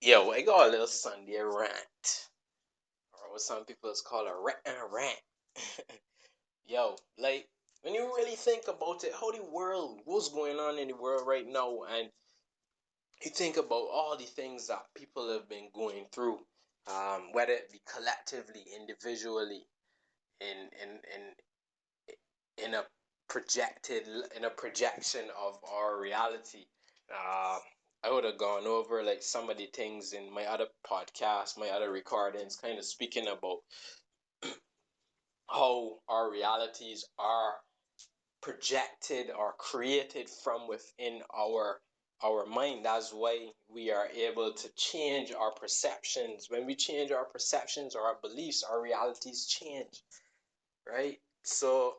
Yo, I got a little Sunday rant, or what some people call a rant and a rant. Yo, like when you really think about it, how the world, what's going on in the world right now, and you think about all the things that people have been going through, whether it be collectively, individually, in in in in a in a projection of our reality. Uh, I would have gone over like some of the things in my other podcasts, my other recordings, kind of speaking about how our realities are projected or created from within our mind. That's why we are able to change our perceptions. When we change our perceptions or our beliefs, our realities change, right? So,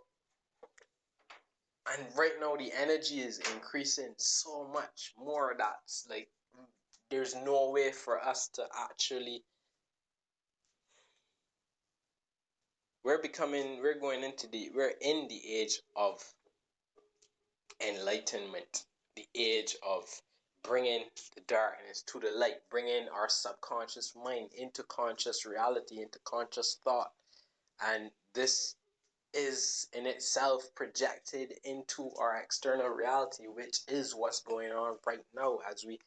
and right now the energy is increasing so much more that's like there's no way for us to actually we're in the age of enlightenment, the age of bringing the darkness to the light, bringing our subconscious mind into conscious reality, into conscious thought. And this is in itself projected into our external reality, which is what's going on right now as we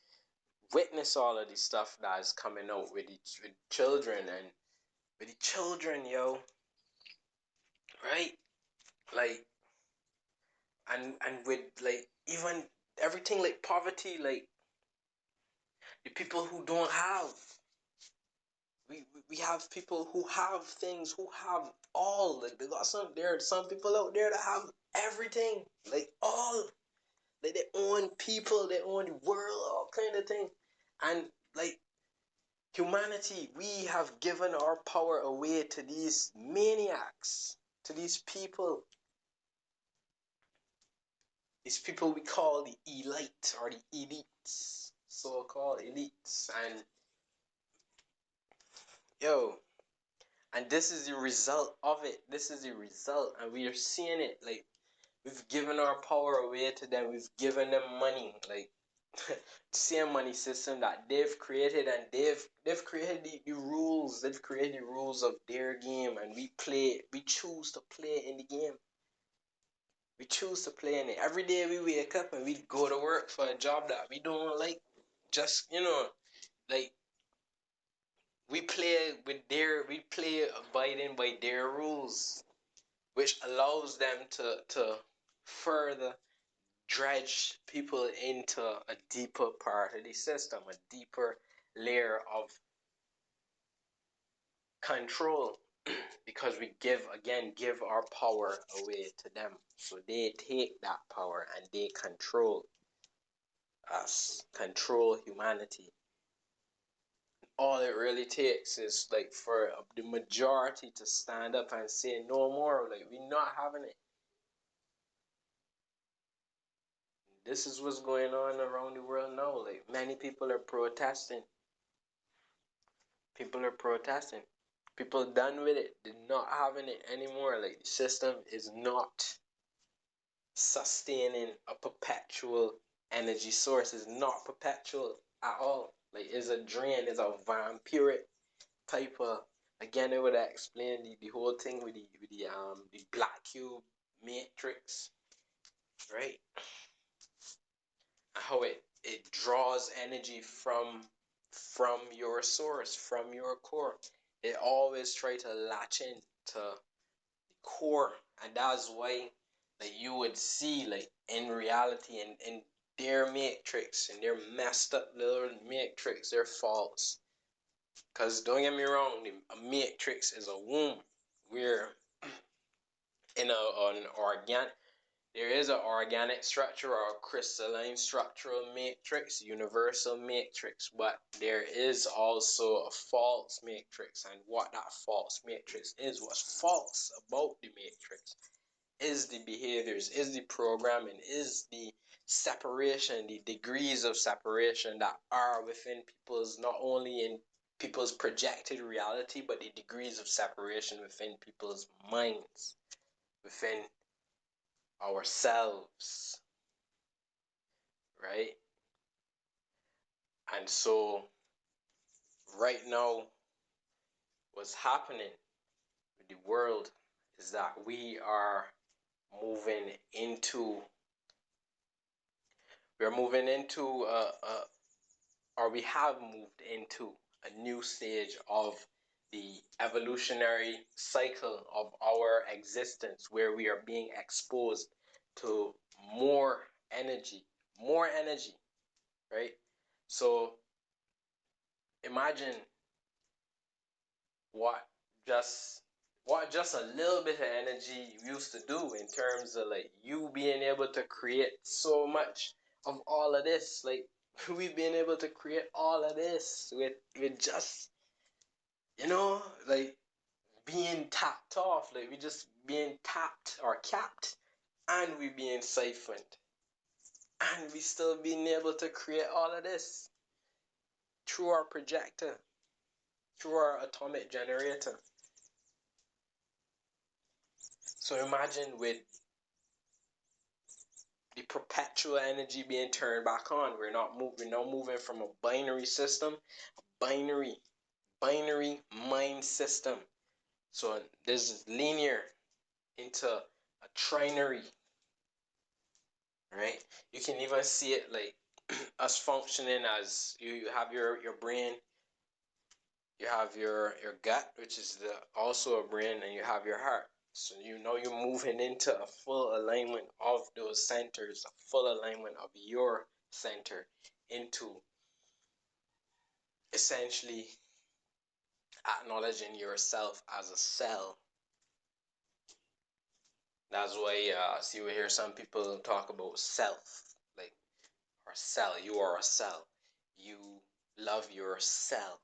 witness all of the stuff that is coming out with children and with the children, yo, right? Like, and with like even everything like poverty, like the people who don't have, we have people who have things, who have all, like they got there are some people out there that have everything, like all, like they own people, they own the world, all kind of thing. And like humanity, we have given our power away to these maniacs, to these people we call the elite or the elites, so-called elites. And yo, and this is the result of it. This is the result, and we are seeing it. Like we've given our power away to them. We've given them money, like the same money system that they've created, and they've created the rules. They've created the rules of their game, and we play. We choose to play in the game. We choose to play in it. Every day we wake up and we go to work for a job that we don't like. Just like we play abiding by their rules, which allows them to further dredge people into a deeper part of the system, a deeper layer of control, because we give our power away to them. So they take that power and they control us, control humanity. All it really takes is like for the majority to stand up and say no more, like we're not having it. This is what's going on around the world now. Like many people are protesting. People are protesting. People done with it. They're not having it anymore. Like the system is not sustaining a perpetual energy source. Is not perpetual at all. Like it's a drain. It's a vampiric type of. Again, it would explain the whole thing with the black cube matrix, right? How it draws energy from your source, from your core. It always try to latch in to the core, and that's why that you would see like in reality in their matrix, in their messed up little matrix, their faults. Cause don't get me wrong, a matrix is a womb. We're in an organic. There is an organic structure or a crystalline structural matrix, universal matrix, but there is also a false matrix. And what that false matrix is, what's false about the matrix, is the behaviors, is the programming, is the separation, the degrees of separation that are within people's, not only in people's projected reality, but the degrees of separation within people's minds, within ourselves, right? And so right now, what's happening with the world is that moving into we're moving into or we have moved into a new stage of the evolutionary cycle of our existence, where we are being exposed to more energy, more energy, right? So imagine what just just a little bit of energy used to do, in terms of like you being able to create so much of all of this. Like we've been able to create all of this with just, you know, like being tapped off, like we just being tapped or capped, and we being siphoned, and we still being able to create all of this through our projector, through our atomic generator. So imagine with the perpetual energy being turned back on. We're now moving from a binary system, binary, binary mind system. So this is linear into a trinary, right? You can even see it like us functioning as you have your brain, you have your gut, which is also a brain, and you have your heart. So you know you're moving into a full alignment of those centers, a full alignment of your center into essentially acknowledging yourself as a cell. That's why see we hear some people talk about self, like, or cell. You are a cell. You love your cell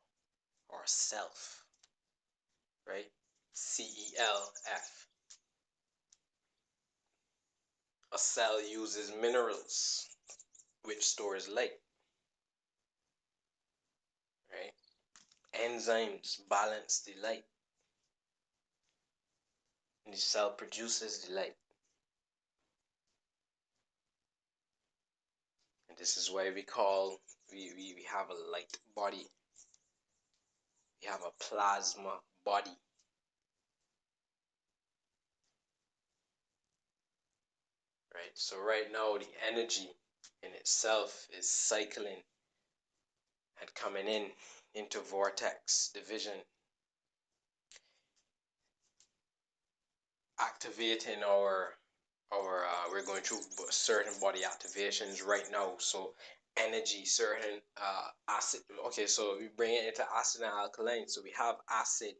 or self, right? CELF. A cell uses minerals, which stores light, right? Enzymes balance the light, and the cell produces the light. And this is why we have a light body. We have a plasma body. Right? So right now the energy in itself is cycling and coming into vortex division, activating our we're going through certain body activations right now. So energy, certain acid. Okay, so we bring it into acid and alkaline. So we have acid,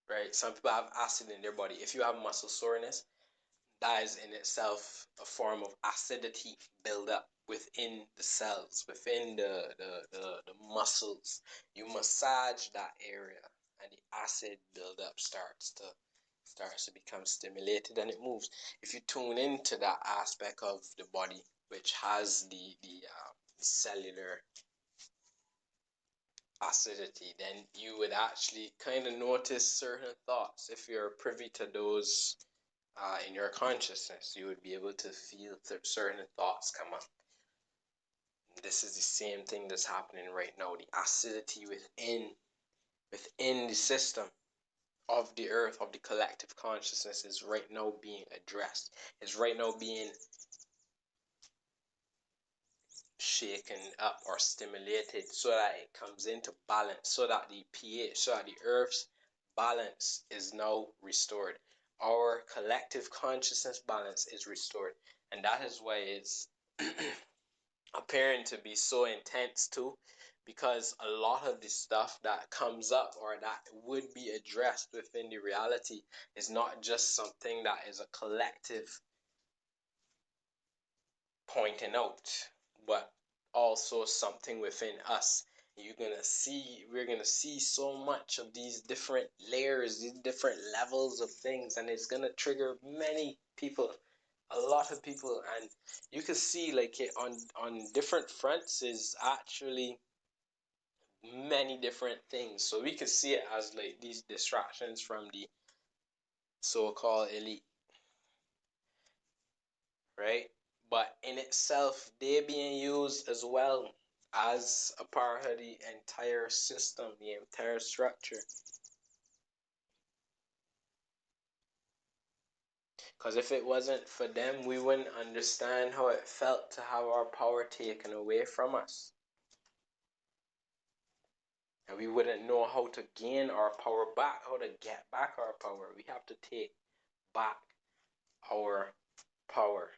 right? Some people have acid in their body. If you have muscle soreness, that is in itself a form of acidity buildup within the cells, within the muscles. You massage that area, and the acid buildup starts to become stimulated, and it moves. If you tune into that aspect of the body, which has the cellular acidity, then you would actually kind of notice certain thoughts. If you're privy to those in your consciousness, you would be able to feel certain thoughts come up. This is the same thing that's happening right now. The acidity within the system of the earth, of the collective consciousness, is right now being addressed. Is right now being shaken up or stimulated, so that it comes into balance, so that the pH, so that the earth's balance is now restored. Our collective consciousness balance is restored, and that is why it's appearing to be so intense too, because a lot of the stuff that comes up or that would be addressed within the reality is not just something that is a collective pointing out, but also something within us. We're gonna see so much of these different layers, these different levels of things, and it's gonna trigger many people, a lot of people. And you can see like it on different fronts is actually many different things. So we could see it as like these distractions from the so-called elite, right? But in itself, they're being used as well as a part of the entire system, the entire structure. Because if it wasn't for them, we wouldn't understand how it felt to have our power taken away from us. And we wouldn't know how to gain our power back, how to get back our power. We have to take back our power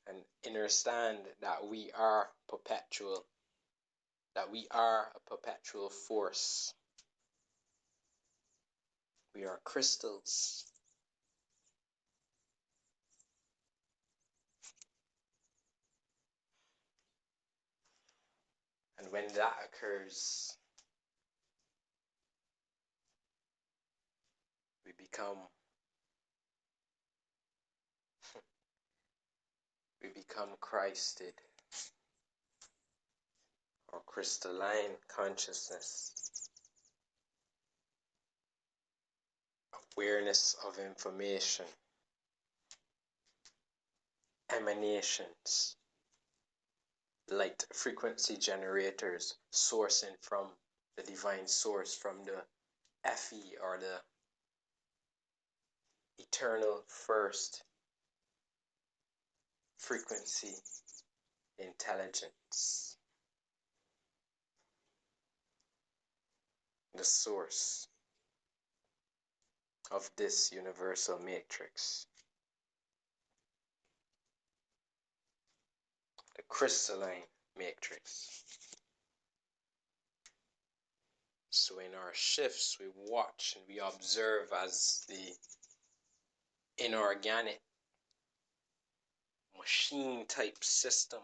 and understand that we are perpetual, that we are a perpetual force. We are crystals. And when that occurs, we become Christed or crystalline consciousness, awareness of information, emanations, light frequency generators sourcing from the divine source, from the FE or the eternal first frequency intelligence, the source of this universal matrix, the crystalline matrix. So in our shifts, we watch and we observe as the inorganic machine type system,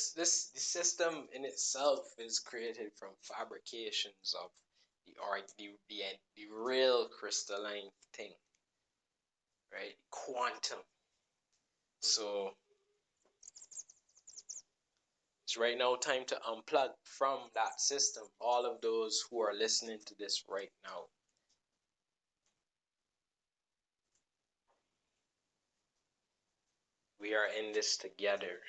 the system in itself is created from fabrications of the real crystalline thing, right? Quantum. So it's right now time to unplug from that system. All of those who are listening to this right now, we are in this together.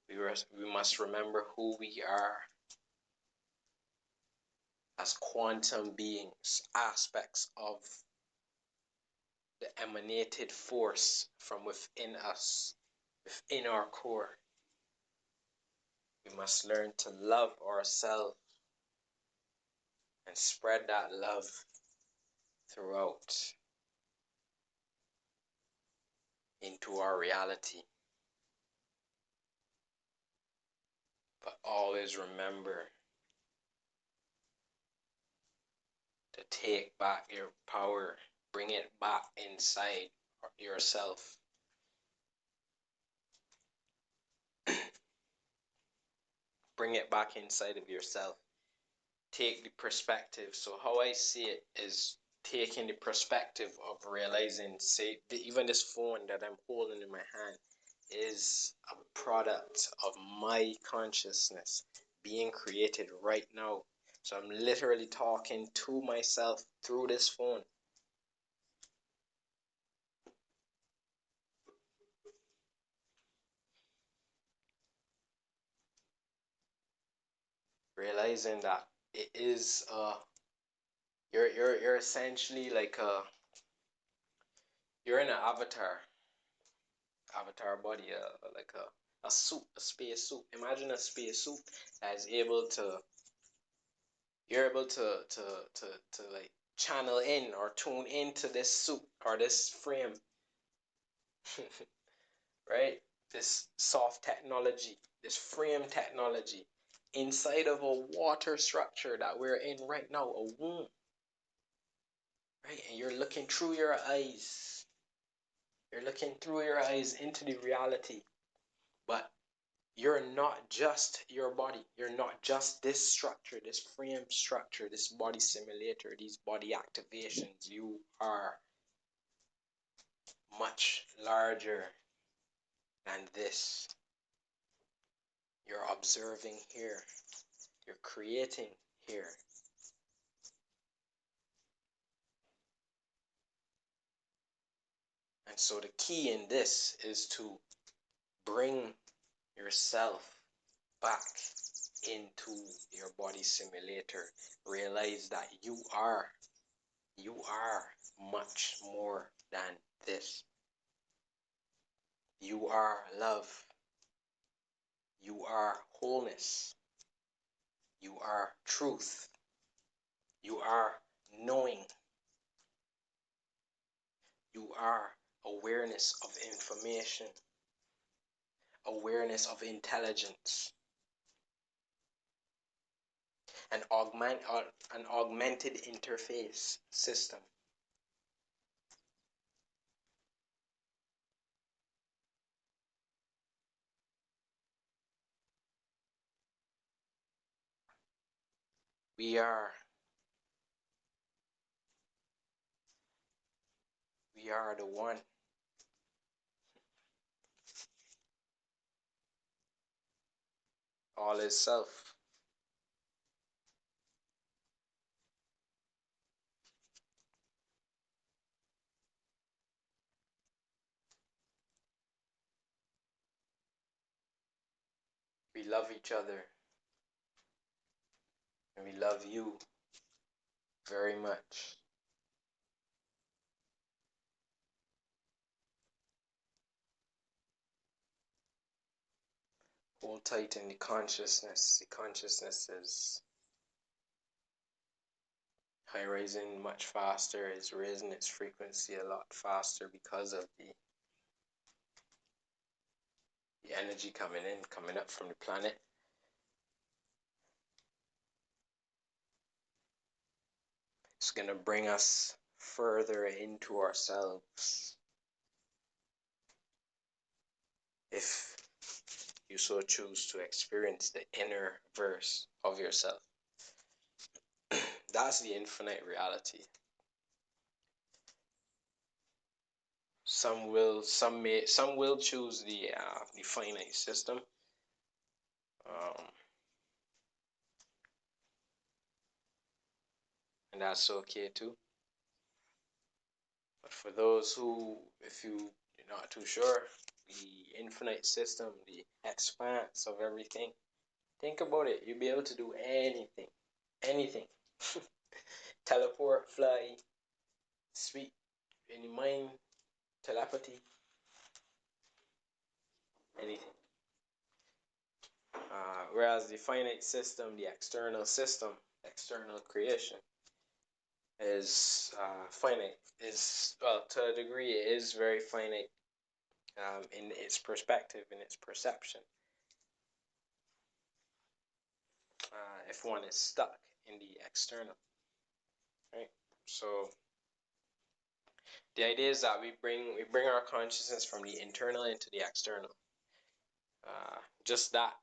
We must remember who we are as quantum beings, aspects of the emanated force from within us, within our core. We must learn to love ourselves and spread that love throughout into our reality. But always remember to take back your power, bring it back inside yourself. Bring it back inside of yourself. Take the perspective. So how I see it is taking the perspective of realizing, say, even this phone that I'm holding in my hand is a product of my consciousness being created right now. So I'm literally talking to myself through this phone. Realizing that it is you're essentially like you're in an avatar body, like a suit, a space suit. Imagine a space suit that is able to, you're able to like channel in or tune into this suit or this frame, right? This soft technology, this frame technology inside of a water structure that we're in right now, a womb, right? And you're looking through your eyes. You're looking through your eyes into the reality. But you're not just your body. You're not just this structure, this frame structure, this body simulator, these body activations. You are much larger than this. You're observing here. You're creating here. And so the key in this is to bring yourself back into your body simulator. Realize that you are much more than this. You are love. You are wholeness. You are truth. You are knowing. You are awareness of information, awareness of intelligence, an augmented interface system. We are the one. All is self. We love each other, and we love you very much. Hold tight in the consciousness. The consciousness is high rising much faster, is raising its frequency a lot faster because of the energy coming up from the planet. It's going to bring us further into ourselves if you so choose to experience the inner verse of yourself. That's the infinite reality. Some will choose the finite system. And that's okay too. But for those who, if you're not too sure, the infinite system, the expanse of everything, think about it. You'll be able to do anything. Anything. Teleport, fly, speak in your mind, telepathy, anything. Whereas the finite system, the external system, external creation, is finite. Is, well, to a degree, it is very finite in its perspective, in its perception. If one is stuck in the external, right? So the idea is that we bring our consciousness from the internal into the external. Just that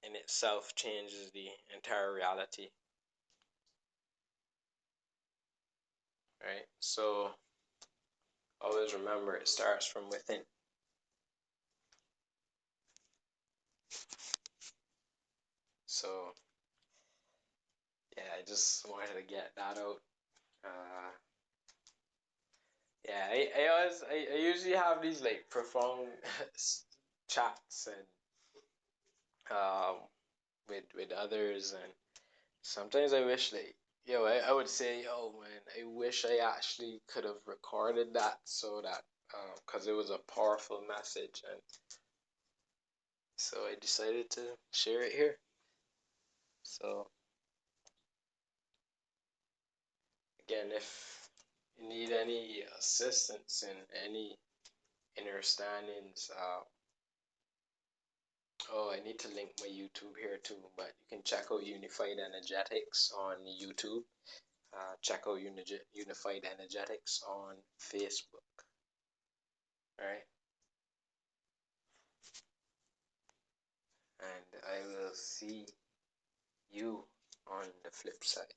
in itself changes the entire reality, right? So always remember, it starts from within. So yeah, I just wanted to get that out. Yeah, I usually have these like profound chats and with others, and sometimes I wish like, I would say, yo man, I wish I actually could have recorded that so that because it was a powerful message, and so I decided to share it here. So again, if you need any assistance in any understandings, oh, I need to link my YouTube here too, but you can check out Unified Energetics on YouTube. Check out Unified Energetics on Facebook. Alright? And I will see you on the flip side.